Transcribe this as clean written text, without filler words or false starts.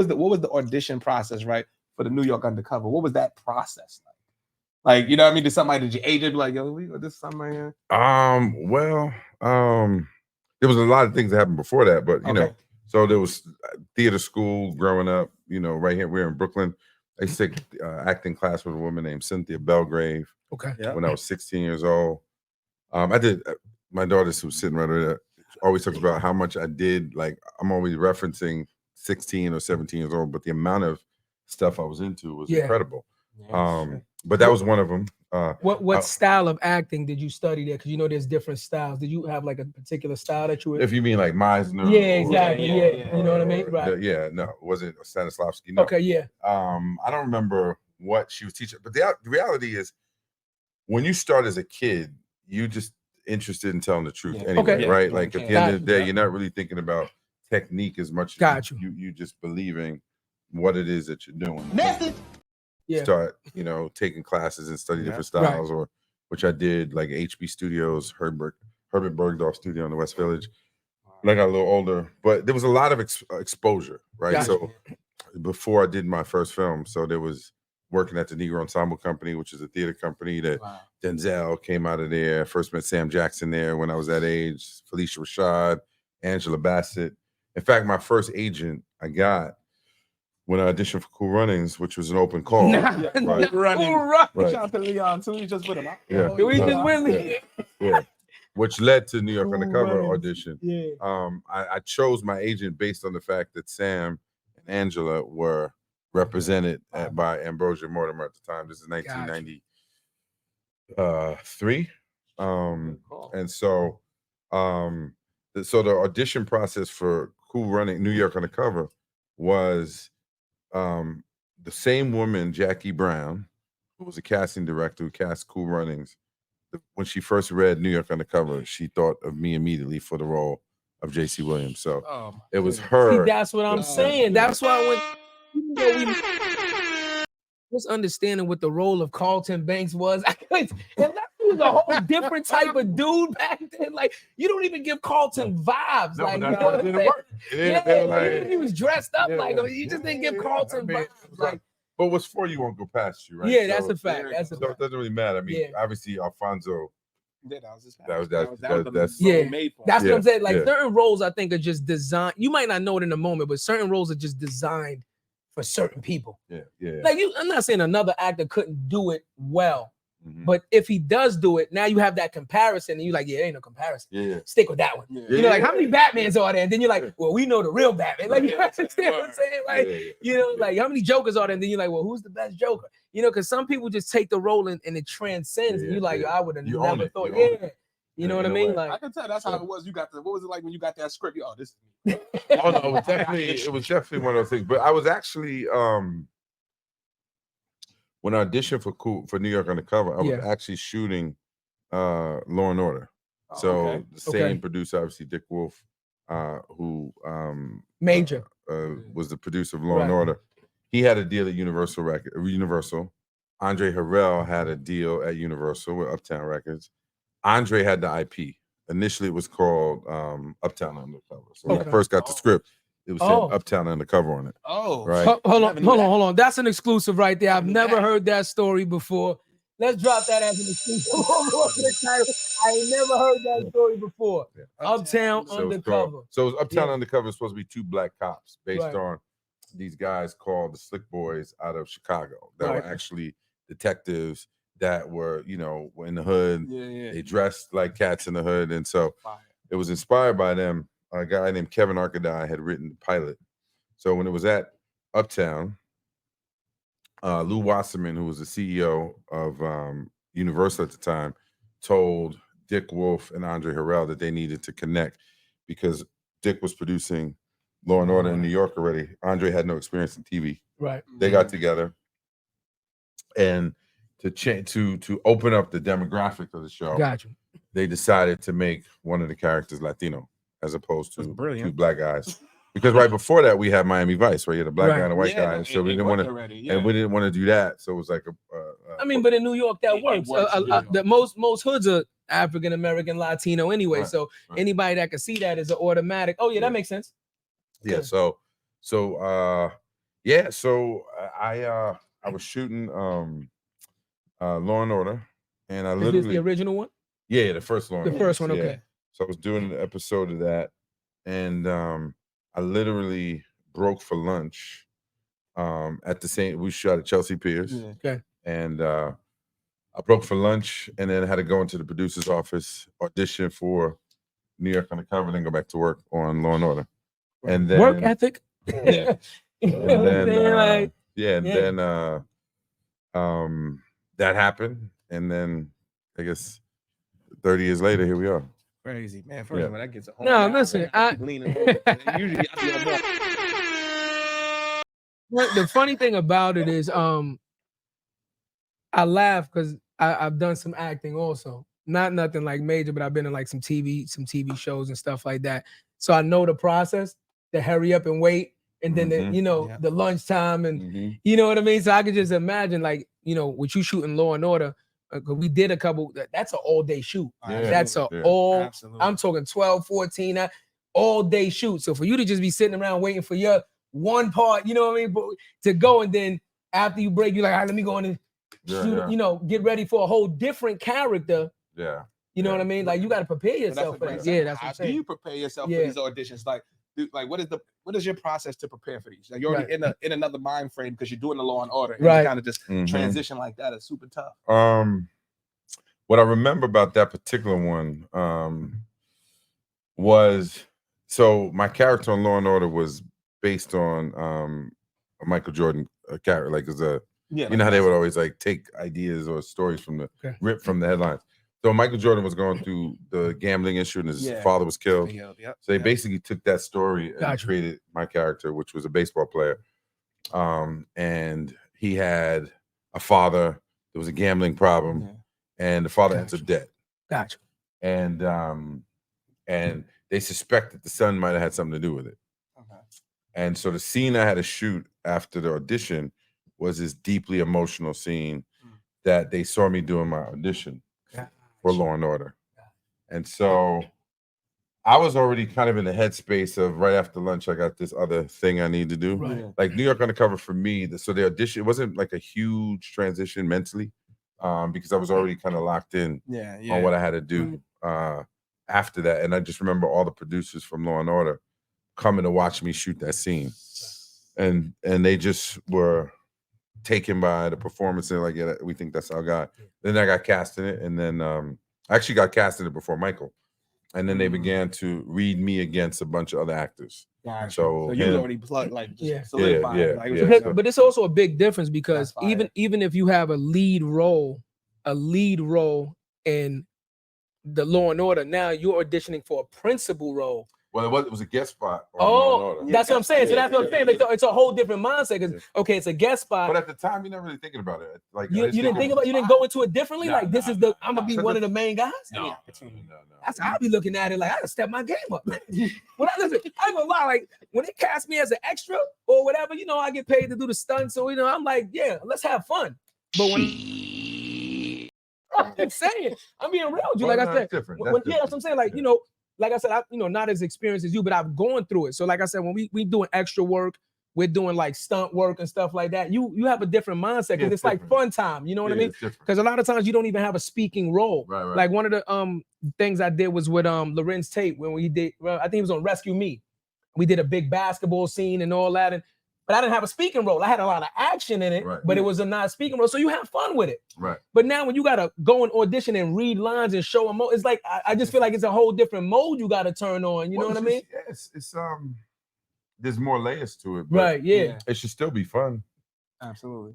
what was the audition process, right, for the New York Undercover? What was that process like? Like, you know what I mean? Did your agent be like, yo, we got this something right here? Well, there was a lot of things that happened before that, but you know, so there was theater school growing up, you know, right here. We're in Brooklyn. I used to take acting class with a woman named Cynthia Belgrave. Okay. When I was 16 years old. I did, my daughter who's sitting right over there always talks about how much I did. Like, I'm always referencing 16 or 17 years old, but the amount of stuff I was into was incredible. But that was one of them. What style of acting did you study there? Because you know there's different styles. Did you have like a particular style that you would? If you mean like Meisner. Yeah, exactly. Yeah. You know what I mean? Right. Yeah, no, it wasn't Stanislavski. No. Okay, yeah. I don't remember what she was teaching, but the reality is when you start as a kid, you just interested in telling the truth anyway, right? Like at the end of the day, you're not really thinking about technique as much as you just believing what it is that you're doing. Method. Start, you know, taking classes and study different styles, or which I did, like HB Studios, Herbert Bergdorf Studio in the West Village. When I got a little older, but there was a lot of exposure, right? So before I did my first film, so there was working at the Negro Ensemble Company, which is a theater company that Denzel came out of there. First met Sam Jackson there when I was that age, Felicia Rashad, Angela Bassett. In fact, my first agent I got when I auditioned for Cool Runnings, which was an open call. Cool Runnings. Shout out to Leon too. He just put him out. Which led to New York Undercover audition. I chose my agent based on the fact that Sam and Angela were represented by Ambrosia Mortimer at the time. This is 1993. And so the audition process for Cool Running New York Undercover was the same woman, Jackie Brown, who was a casting director who cast Cool Runnings. When she first read New York Undercover, she thought of me immediately for the role of J.C. Williams. So it was her. See, that's what I'm saying. That's why when was understanding what the role of Carlton Banks was. And that was a whole different type of dude back then. Like, you don't even give Carlton vibes. No, like, you know what I'm saying? He was dressed up like him. You just didn't give Carlton vibes. Like, but what's for you won't go past you, right? Yeah, that's a fact. That's a fact. It doesn't really matter. I mean, obviously, Alfonso. Yeah, that was his that's what I'm saying. Like, certain roles, I think, are just designed. You might not know it in the moment, but certain roles are just designed for certain people. Like, I'm not saying another actor couldn't do it well, but if he does do it, now you have that comparison, and you're like, ain't no comparison. Stick with that one. You know, like, how many Batmans are there? And then you're like, well, we know the real Batman. Like, you understand what I'm saying? Like, you know, like, how many Jokers are there? And then you're like, well, who's the best Joker? You know, because some people just take the role and it transcends. And you're like, I would have never thought. You know what I mean? Like, I can tell that's how it was. You got what was it like when you got that script? Oh, this is me. Oh no, it was definitely one of those things. But I was actually when I auditioned for New York Undercover, I was actually shooting Law and Order. The same producer, obviously Dick Wolf, who Major was the producer of Law and Order. He had a deal at Universal. Andre Harrell had a deal at Universal with Uptown Records. Andre had the IP. Initially, it was called Uptown Undercover. So when I first got the script, it was said Uptown Undercover on it. Right. Hold on. That's an exclusive right there. I've never heard that story before. Let's drop that as an exclusive. I ain't never heard that story before. Uptown Undercover. So it was Uptown Undercover. It's supposed to be two black cops based on these guys called the Slick Boys out of Chicago that were actually detectives that were, you know, in the hood. They dressed like cats in the hood. And so it was inspired by them. A guy named Kevin Arkadai had written the pilot. So when it was at Uptown, Lou Wasserman, who was the CEO of Universal at the time, told Dick Wolf and Andre Harrell that they needed to connect because Dick was producing Law and Order in New York already. Andre had no experience in TV. Right. They got together and to open up the demographic of the show. Gotcha. They decided to make one of the characters Latino as opposed to two black guys. Because right before that we had Miami Vice, where you had a black guy and a white guy, and so we didn't want to, and we didn't want to do that. So it was like I mean, but in New York that works. The most hoods are African American, Latino anyway. So anybody that can see that is an automatic. Oh yeah, that makes sense. Yeah. So Yeah, so I was shooting Law and Order, and I literally Is this the original one? Yeah, the first Law and The Order. first one, okay. Yeah. So I was doing an episode of that, and I literally broke for lunch. At the same, we shot at Chelsea Piers. Yeah. Okay. And I broke for lunch, and then I had to go into the producer's office, audition for New York Undercover, then go back to work on Law and Order. And then work ethic. Yeah. And then then that happened, and then I guess 30 years later, here we are. Crazy, man. First of all, that gets a whole no, listen. Usually the funny thing about it is, I laugh because I've done some acting also. Not nothing like major, but I've been in like some TV shows and stuff like that. So I know the process, the hurry up and wait, and then the lunchtime, and you know what I mean. So I could just imagine, like, with you shooting Law and Order. We did a couple. That's an all-day shoot. That's all. I'm talking 12, 14, all day shoot. So for you to just be sitting around waiting for your one part, you know what I mean, but to go, and then after you break, you're like, all right, let me go in and shoot. Get ready for a whole different character. Yeah. You know what I mean? Like, you got to prepare yourself for that. Yeah, that's what I'm saying. How do you prepare yourself for these auditions? Like what is your process to prepare for these? Like, you're already in another mind frame because you're doing the Law and Order, and you kind of just transition like that is super tough. What I remember about that particular one was, so my character on Law and Order was based on a Michael Jordan character, like as a you know how they would always like take ideas or stories from the rip from the headlines. So Michael Jordan was going through the gambling issue, and his father was killed. So they basically took that story and created my character, which was a baseball player. And he had a father. There was a gambling problem, and the father ends up dead. Gotcha. And they suspect that the son might have had something to do with it. Okay. And so the scene I had to shoot after the audition was this deeply emotional scene that they saw me doing my audition for Law and Order. And so I was already kind of in the headspace of right after lunch, I got this other thing I need to do. Right. Like New York Undercover for me, so the audition, it wasn't like a huge transition mentally, because I was already kind of locked in on what I had to do after that. And I just remember all the producers from Law and Order coming to watch me shoot that scene. And they just were taken by the performance, and like, yeah, we think that's our guy. Then I got cast in it, and then I actually got cast in it before Michael, and then they began to read me against a bunch of other actors. Gotcha. So you already plugged, like, solidified. But it's also a big difference, because even if you have a lead role in the Law and Order, now you're auditioning for a principal role. Well, it was a guest spot. That's what I'm saying. So that's what I'm saying. It's a whole different mindset. Because it's a guest spot. But at the time, you're not really thinking about it. Like, you didn't think about. You didn't go into it differently. I'm gonna be one of the main guys. No. That's how I be looking at it. Like, I gotta step my game up. When I ain't gonna lie. Like, when they cast me as an extra or whatever, I get paid to do the stunts. So I'm like, yeah, let's have fun. But when I'm saying, I'm being real with you. Like I said, that's what I'm saying. Like, like I said, I not as experienced as you, but I've gone through it. So like I said, when we doing extra work, we're doing like stunt work and stuff like that. You have a different mindset, because it's like fun time. You know what I mean? Because a lot of times you don't even have a speaking role. Right. Like one of the things I did was with Lorenz Tate, when we did, I think it was on Rescue Me. We did a big basketball scene and all that, but I didn't have a speaking role. I had a lot of action in it, but it was a non-speaking role. So you have fun with it. Right. But now when you got to go and audition and read lines and show them, it's like, I just feel like it's a whole different mode you got to turn on. You know what I mean? Yes. It's there's more layers to it. But right. Yeah. It should still be fun. Absolutely.